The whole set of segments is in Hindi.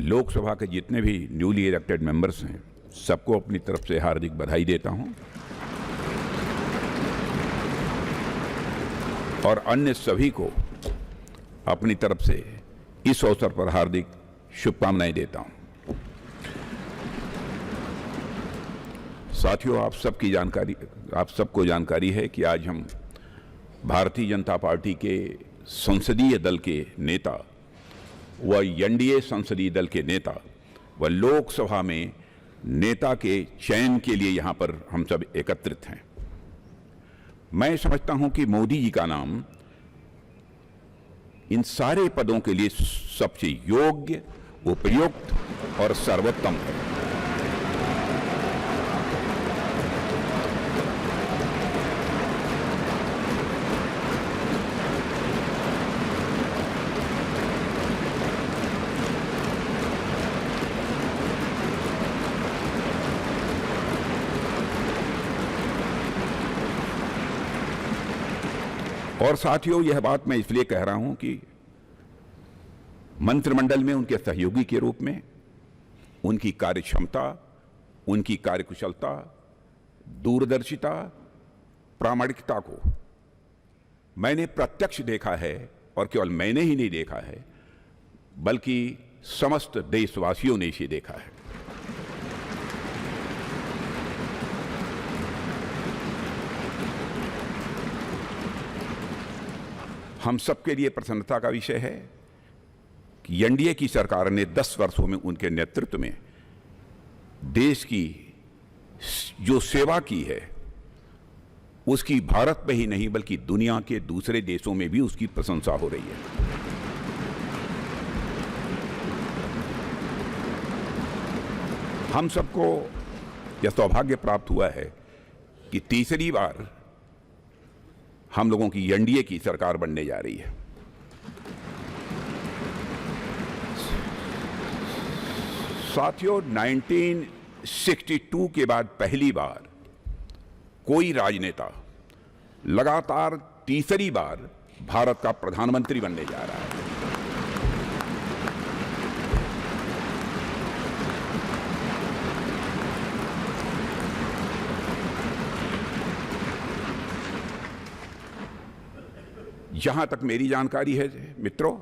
लोकसभा के जितने भी न्यूली इलेक्टेड मेंबर्स हैं, सबको अपनी तरफ से हार्दिक बधाई देता हूं और अन्य सभी को अपनी तरफ से इस अवसर पर हार्दिक शुभकामनाएं देता हूं। साथियों, आप सबको जानकारी है कि आज हम भारतीय जनता पार्टी के संसदीय दल के नेता व एनडीए संसदीय दल के नेता व लोकसभा में नेता के चयन के लिए यहां पर हम सब एकत्रित हैं। मैं समझता हूं कि मोदी जी का नाम इन सारे पदों के लिए सबसे योग्य, उपयुक्त और सर्वोत्तम है। और साथियों, यह बात मैं इसलिए कह रहा हूं कि मंत्रिमंडल में उनके सहयोगी के रूप में उनकी कार्यक्षमता, उनकी कार्यकुशलता, दूरदर्शिता, प्रामाणिकता को मैंने प्रत्यक्ष देखा है। और केवल मैंने ही नहीं देखा है, बल्कि समस्त देशवासियों ने इसे देखा है। हम सबके लिए प्रसन्नता का विषय है कि एनडीए की सरकार ने 10 वर्षों में उनके नेतृत्व में देश की जो सेवा की है, उसकी भारत में ही नहीं बल्कि दुनिया के दूसरे देशों में भी उसकी प्रशंसा हो रही है। हम सबको यह सौभाग्य प्राप्त हुआ है कि तीसरी बार हम लोगों की एनडीए की सरकार बनने जा रही है। साथियों, 1962 के बाद पहली बार कोई राजनेता लगातार तीसरी बार भारत का प्रधानमंत्री बनने जा रहा है। जहां तक मेरी जानकारी है मित्रों,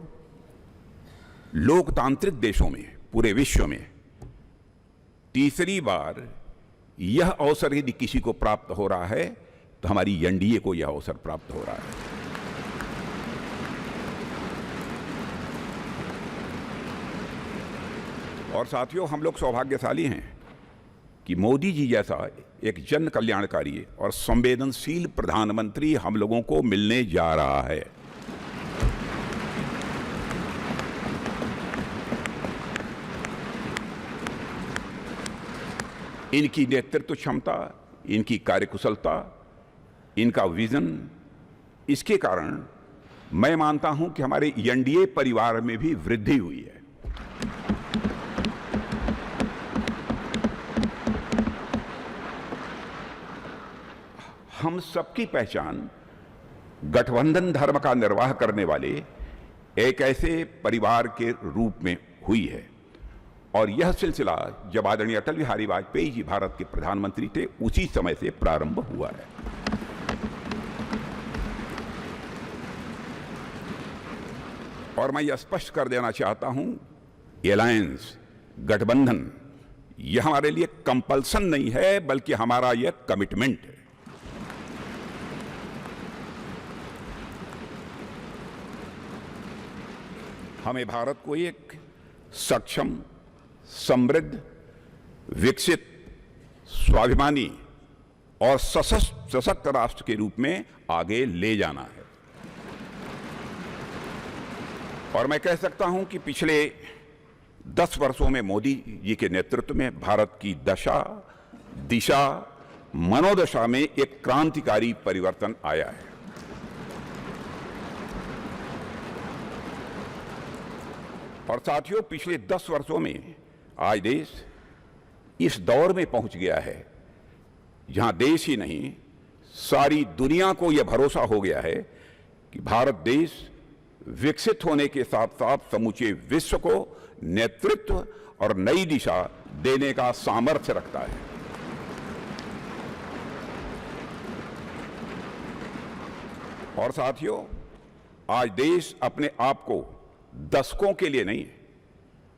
लोकतांत्रिक देशों में, पूरे विश्व में तीसरी बार यह अवसर यदि किसी को प्राप्त हो रहा है तो हमारी एनडीए को यह अवसर प्राप्त हो रहा है। और साथियों, हम लोग सौभाग्यशाली हैं कि मोदी जी जैसा एक जन कल्याणकारी और संवेदनशील प्रधानमंत्री हम लोगों को मिलने जा रहा है। इनकी नेतृत्व क्षमता, इनकी कार्यकुशलता, इनका विजन, इसके कारण मैं मानता हूं कि हमारे एनडीए परिवार में भी वृद्धि हुई है। हम सबकी पहचान गठबंधन धर्म का निर्वाह करने वाले एक ऐसे परिवार के रूप में हुई है। और यह सिलसिला जब आदरणीय अटल बिहारी वाजपेयी जी भारत के प्रधानमंत्री थे, उसी समय से प्रारंभ हुआ है। और मैं यह स्पष्ट कर देना चाहता हूं, एलायंस, गठबंधन, यह हमारे लिए कंपल्सन नहीं है, बल्कि हमारा यह कमिटमेंट है। हमें भारत को एक सक्षम, समृद्ध, विकसित, स्वाभिमानी और सशक्त राष्ट्र के रूप में आगे ले जाना है। और मैं कह सकता हूं कि पिछले 10 वर्षों में मोदी जी के नेतृत्व में भारत की दशा, दिशा, मनोदशा में एक क्रांतिकारी परिवर्तन आया है। और साथियों, पिछले 10 वर्षों में आज देश इस दौर में पहुंच गया है जहां देश ही नहीं, सारी दुनिया को यह भरोसा हो गया है कि भारत देश विकसित होने के साथ साथ समूचे विश्व को नेतृत्व और नई दिशा देने का सामर्थ्य रखता है। और साथियों, आज देश अपने आप को दशकों के लिए नहीं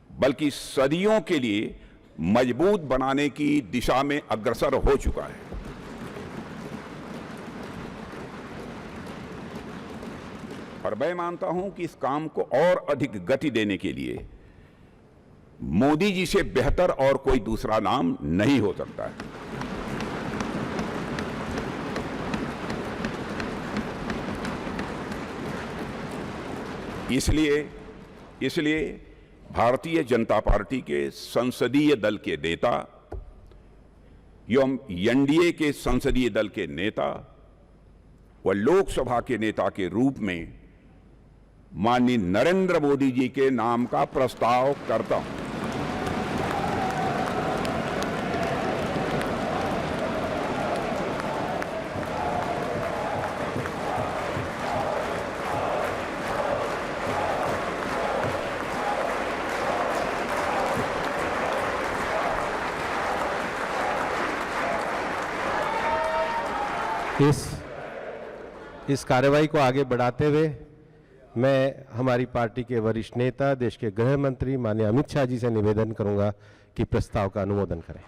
बल्कि सदियों के लिए मजबूत बनाने की दिशा में अग्रसर हो चुका है। और मैं मानता हूं कि इस काम को और अधिक गति देने के लिए मोदी जी से बेहतर और कोई दूसरा नाम नहीं हो सकता है। इसलिए भारतीय जनता पार्टी के संसदीय दल के नेता एवं एनडीए के संसदीय दल के नेता व लोकसभा के नेता के रूप में माननीय नरेंद्र मोदी जी के नाम का प्रस्ताव करता हूं। इस कार्यवाही को आगे बढ़ाते हुए मैं हमारी पार्टी के वरिष्ठ नेता, देश के गृह मंत्री माननीय अमित शाह जी से निवेदन करूंगा कि प्रस्ताव का अनुमोदन करें।